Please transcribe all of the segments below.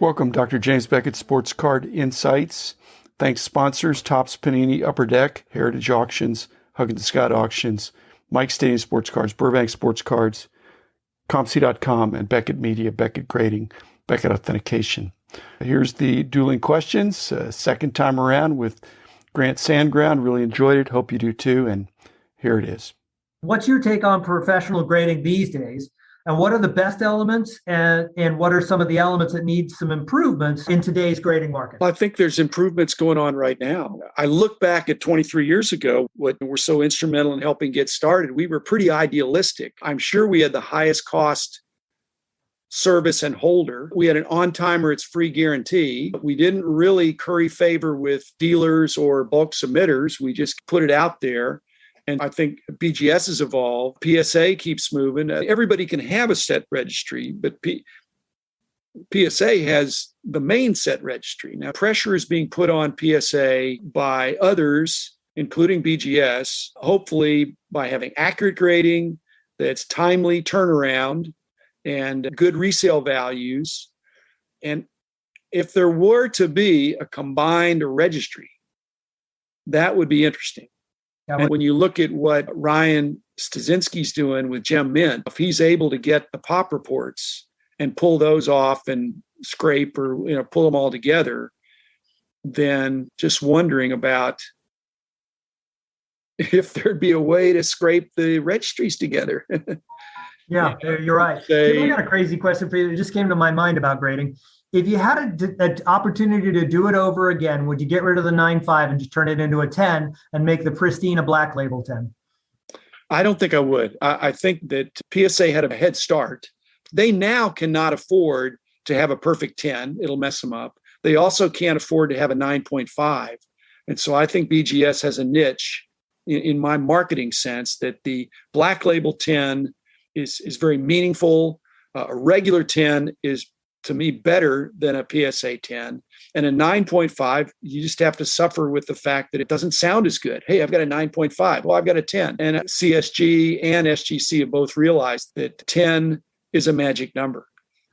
Welcome, Dr. James Beckett, Sports Card Insights. Thanks sponsors, Topps, Panini, Upper Deck, Heritage Auctions, Huggins Scott Auctions, Mike Stadium Sports Cards, Burbank Sports Cards, ComC.com, and Beckett Media, Beckett Grading, Beckett Authentication. Here's the dueling questions, second time around with Grant Sandground. Really enjoyed it. Hope you do too. And here it is. What's your take on professional grading these days? And what are the best elements and what are some of the elements that need some improvements in today's grading market? Well, I think there's improvements going on right now. I look back at 23 years ago, when we're so instrumental in helping get started. We were pretty idealistic. I'm sure we had the highest cost service and holder. We had an on-timer, it's free guarantee. We didn't really curry favor with dealers or bulk submitters. We just put it out there. And I think BGS has evolved. PSA keeps moving. Everybody can have a set registry, but PSA has the main set registry. Now, pressure is being put on PSA by others, including BGS, hopefully by having accurate grading, that's timely turnaround, and good resale values. And if there were to be a combined registry, that would be interesting. And when you look at what Ryan Stasinski's doing with Gem Mint, if he's able to get the pop reports and pull those off and scrape or pull them all together, then just wondering about if there'd be a way to scrape the registries together. Yeah, you're right. I got a crazy question for you. It just came to my mind about grading. If you had an opportunity to do it over again, would you get rid of the 9.5 and just turn it into a 10 and make the pristine a black label 10? I don't think I would. I think that PSA had a head start. They now cannot afford to have a perfect 10. It'll mess them up. They also can't afford to have a 9.5. And so I think BGS has a niche in my marketing sense that the black label 10 is very meaningful. A regular 10 is, to me, better than a PSA 10. And a 9.5, you just have to suffer with the fact that it doesn't sound as good. Hey, I've got a 9.5. Well, I've got a 10. And CSG and SGC have both realized that 10 is a magic number.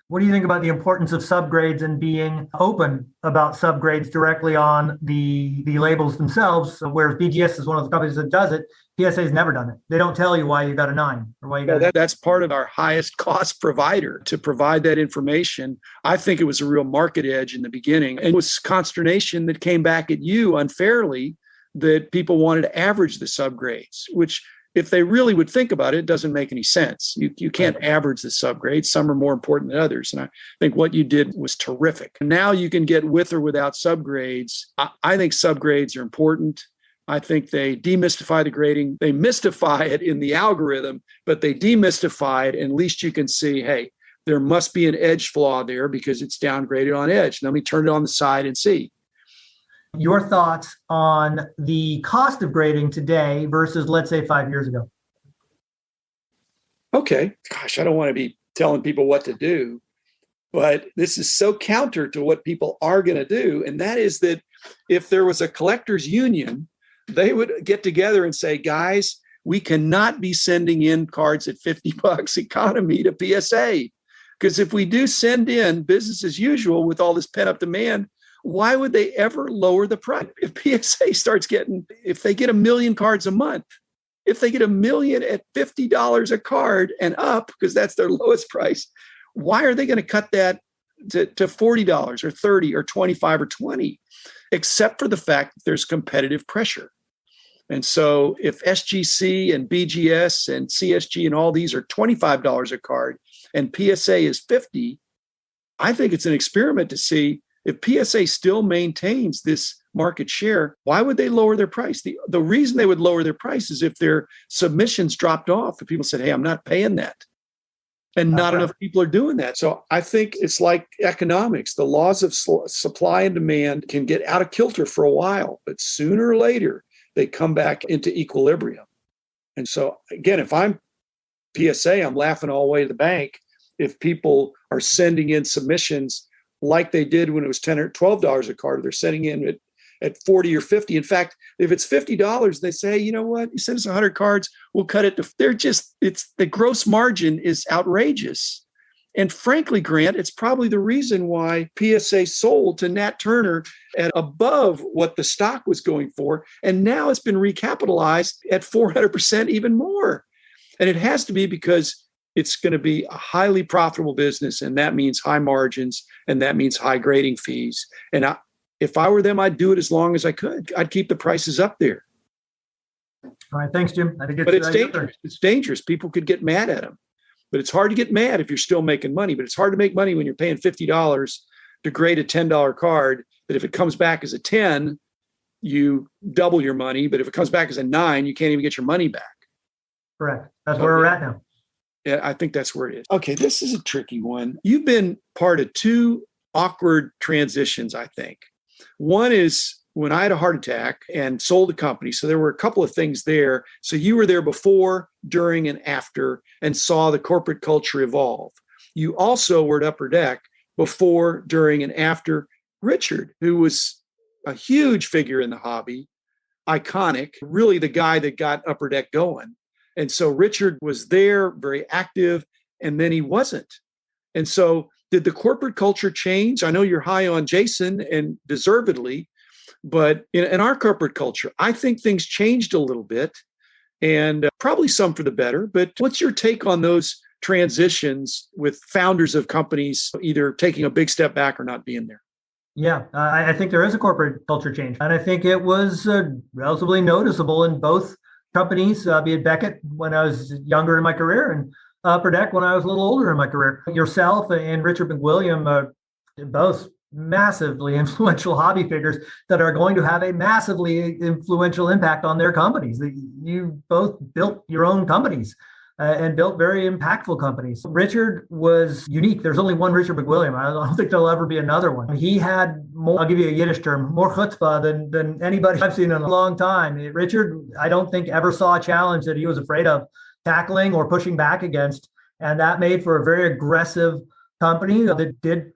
What do you think about the importance of subgrades and being open about subgrades directly on the labels themselves? Whereas BGS is one of the companies that does it, PSA has never done it. They don't tell you why you got a 9 or why you got That's part of our highest cost provider to provide that information. I think it was a real market edge in the beginning. And it was consternation that came back at you unfairly that people wanted to average the subgrades, which, if they really would think about it, it doesn't make any sense. You can't average the subgrades. Some are more important than others. And I think what you did was terrific. Now you can get with or without subgrades. I think subgrades are important. I think they demystify the grading. They mystify it in the algorithm, but they demystify it. And at least you can see, hey, there must be an edge flaw there because it's downgraded on edge. Let me turn it on the side and see. Your thoughts on the cost of grading today versus, let's say, 5 years ago? Okay. Gosh, I don't want to be telling people what to do, but this is so counter to what people are going to do. And that is that if there was a collectors union, they would get together and say, guys, we cannot be sending in cards at $50 economy to PSA. Because if we do send in business as usual with all this pent-up demand, why would they ever lower the price? If PSA starts getting, if they get 1 million cards a month, if they get 1 million at $50 a card and up, because that's their lowest price, why are they going to cut that to $40 or 30 or 25 or 20, except for the fact that there's competitive pressure? And so if SGC and BGS and CSG and all these are $25 a card and PSA is 50, I think it's an experiment to see if PSA still maintains this market share, why would they lower their price? The reason they would lower their price is if their submissions dropped off, if people said, hey, I'm not paying that. And not enough people are doing that. So I think it's like economics. The laws of supply and demand can get out of kilter for a while, but sooner or later, they come back into equilibrium. And so, again, if I'm PSA, I'm laughing all the way to the bank if people are sending in submissions like they did when it was $10 or $12 a card. They're sending in at 40 or 50. In fact, if it's $50, they say, you know what, you send us 100 cards, we'll cut it to, it's the gross margin is outrageous. And frankly, Grant, it's probably the reason why PSA sold to Nat Turner at above what the stock was going for. And now it's been recapitalized at 400% even more. And it has to be because it's going to be a highly profitable business. And that means high margins. And that means high grading fees. And if I were them, I'd do it as long as I could. I'd keep the prices up there. All right. Thanks, Jim. I think But it's dangerous. It's dangerous. People could get mad at them. But it's hard to get mad if you're still making money. But it's hard to make money when you're paying $50 to grade a $10 card. But if it comes back as a 10, you double your money. But if it comes back as a 9, you can't even get your money back. Correct. That's where we're at now. Yeah, I think that's where it is. Okay, this is a tricky one. You've been part of two awkward transitions, I think. One is when I had a heart attack and sold a company. So there were a couple of things there. So you were there before, during, and after, and saw the corporate culture evolve. You also were at Upper Deck before, during, and after Richard, who was a huge figure in the hobby, iconic, really the guy that got Upper Deck going. And so Richard was there, very active, and then he wasn't. And so did the corporate culture change? I know you're high on Jason, and deservedly, but in our corporate culture, I think things changed a little bit, and probably some for the better. But what's your take on those transitions with founders of companies either taking a big step back or not being there? Yeah, I think there is a corporate culture change. And I think it was relatively noticeable in both companies, be it Beckett when I was younger in my career and Upper Deck when I was a little older in my career. Yourself and Richard McWilliam, both massively influential hobby figures that are going to have a massively influential impact on their companies. You both built your own companies and built very impactful companies. Richard was unique. There's only one Richard McWilliam. I don't think there'll ever be another one. He had more, I'll give you a Yiddish term, more chutzpah than anybody I've seen in a long time. Richard, I don't think ever saw a challenge that he was afraid of tackling or pushing back against. And that made for a very aggressive company that did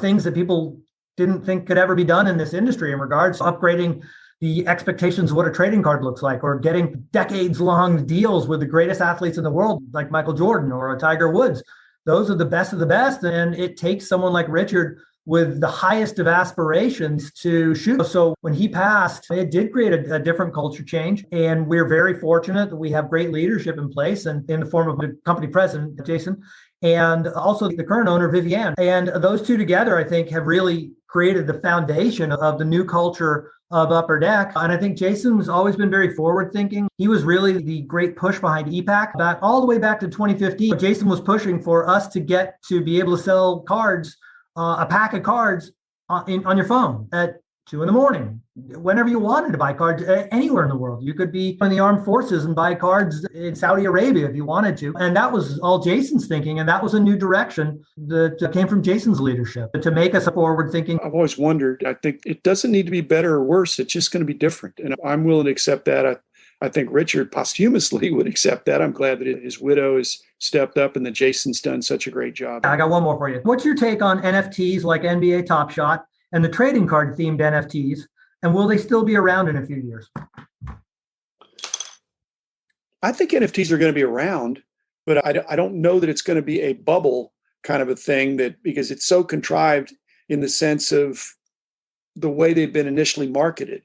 things that people didn't think could ever be done in this industry in regards to upgrading the expectations of what a trading card looks like, or getting decades-long deals with the greatest athletes in the world, like Michael Jordan or Tiger Woods. Those are the best of the best, and it takes someone like Richard with the highest of aspirations to shoot. So when he passed, it did create a different culture change, and we're very fortunate that we have great leadership in place, and in the form of the company president, Jason, and also the current owner, Vivienne. And those two together, I think, have really created the foundation of the new culture of Upper Deck. And I think Jason's always been very forward thinking. He was really the great push behind EPAC all the way back to 2015. Jason was pushing for us to get to be able to sell cards, a pack of cards on your phone at 2 a.m, whenever you wanted to buy cards anywhere in the world. You could be in the armed forces and buy cards in Saudi Arabia if you wanted to. And that was all Jason's thinking. And that was a new direction that came from Jason's leadership to make us forward thinking. I've always wondered, I think it doesn't need to be better or worse. It's just going to be different. And I'm willing to accept that. I think Richard posthumously would accept that. I'm glad that his widow has stepped up and that Jason's done such a great job. I got one more for you. What's your take on NFTs like NBA Top Shot and the trading card themed NFTs? And will they still be around in a few years? I think NFTs are going to be around, but I don't know that it's going to be a bubble kind of a thing, because it's so contrived in the sense of the way they've been initially marketed.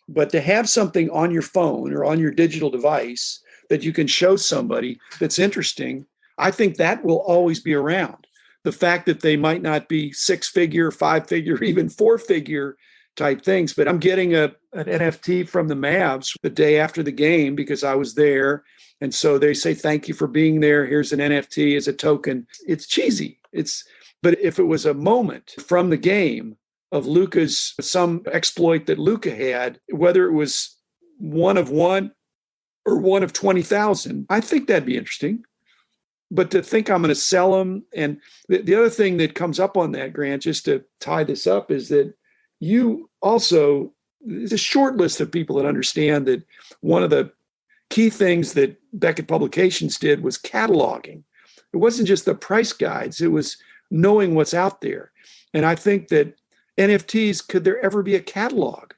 But to have something on your phone or on your digital device that you can show somebody that's interesting, I think that will always be around. The fact that they might not be 6-figure, 5-figure, even 4-figure type things, but I'm getting an NFT from the Mavs the day after the game because I was there. And so they say, thank you for being there. Here's an NFT as a token. It's cheesy. But if it was a moment from the game of Luka's, some exploit that Luka had, whether it was one of one or one of 20,000, I think that'd be interesting. But to think I'm going to sell them. And the other thing that comes up on that, Grant, just to tie this up, is that you also, there's a short list of people that understand that one of the key things that Beckett Publications did was cataloging. It wasn't just the price guides, it was knowing what's out there. And I think that NFTs, could there ever be a catalog?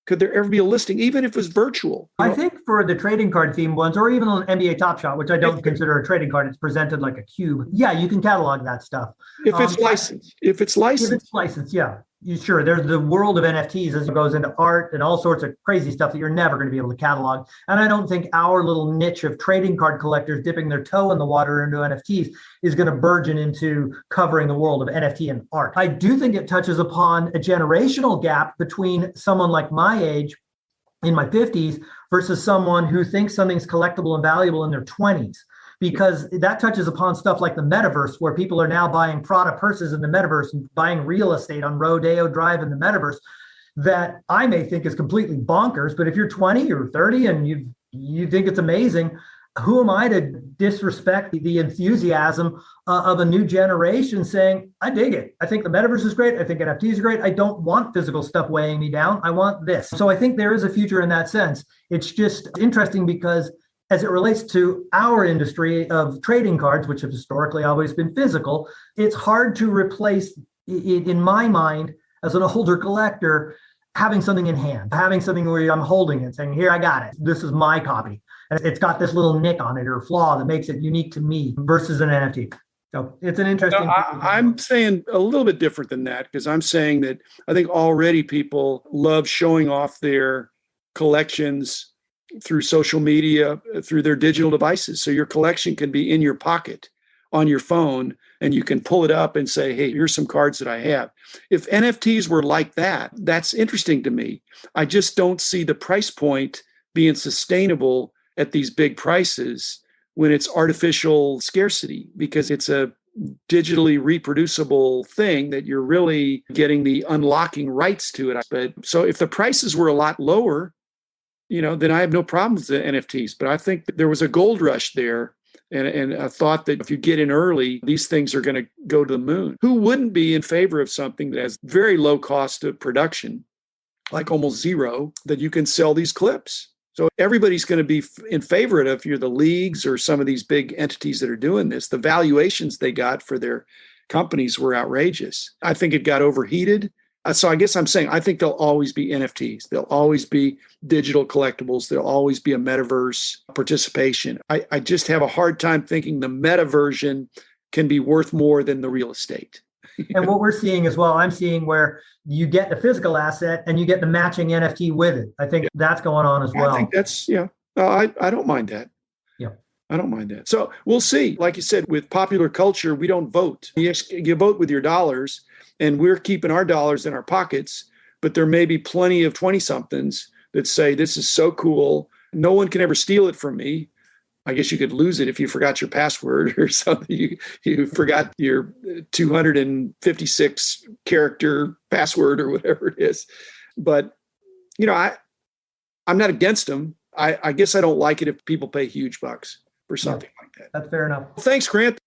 could there ever be a listing, even if it was virtual? I think for the trading card themed ones, or even on NBA Top Shot, which I don't consider a trading card, it's presented like a cube. Yeah, you can catalog that stuff. If it's licensed. If it's licensed, yeah. Sure, there's the world of NFTs as it goes into art and all sorts of crazy stuff that you're never going to be able to catalog. And I don't think our little niche of trading card collectors dipping their toe in the water into NFTs is going to burgeon into covering the world of NFT and art. I do think it touches upon a generational gap between someone like my age in my 50s versus someone who thinks something's collectible and valuable in their 20s. Because that touches upon stuff like the metaverse, where people are now buying Prada purses in the metaverse and buying real estate on Rodeo Drive in the metaverse that I may think is completely bonkers. But if you're 20 or 30 and you think it's amazing, who am I to disrespect the enthusiasm of a new generation saying, I dig it. I think the metaverse is great. I think NFTs are great. I don't want physical stuff weighing me down. I want this. So I think there is a future in that sense. It's just interesting because as it relates to our industry of trading cards, which have historically always been physical, it's hard to replace, in my mind, as an older collector, having something in hand, having something where I'm holding it, saying, here, I got it. This is my copy. And it's got this little nick on it or flaw that makes it unique to me versus an NFT. So it's an interesting. I'm saying a little bit different than that, because I'm saying that I think already people love showing off their collections through social media, through their digital devices. So your collection can be in your pocket on your phone, and you can pull it up and say, hey, here's some cards that I have. If NFTs were like that, that's interesting to me. I just don't see the price point being sustainable at these big prices when it's artificial scarcity, because it's a digitally reproducible thing that you're really getting the unlocking rights to it. But so if the prices were a lot lower, then I have no problems with the NFTs. But I think there was a gold rush there. And I thought that if you get in early, these things are going to go to the moon. Who wouldn't be in favor of something that has very low cost of production, like almost zero, that you can sell these clips? So everybody's going to be in favor of it. If you're the leagues or some of these big entities that are doing this, the valuations they got for their companies were outrageous. I think it got overheated. So I guess I'm saying I think there'll always be NFTs. There'll always be digital collectibles. There'll always be a metaverse participation. I just have a hard time thinking the meta version can be worth more than the real estate. And what we're seeing as well, I'm seeing where you get the physical asset and you get the matching NFT with it. I think that's going on as well. I think that's, I don't mind that. Yeah. I don't mind that. So we'll see. Like you said, with popular culture, we don't vote. You vote with your dollars. And we're keeping our dollars in our pockets, but there may be plenty of 20-somethings that say, this is so cool. No one can ever steal it from me. I guess you could lose it if you forgot your password or something. You forgot your 256 character password or whatever it is. But, I'm not against them. I guess I don't like it if people pay huge bucks for something like that. That's fair enough. Thanks, Grant.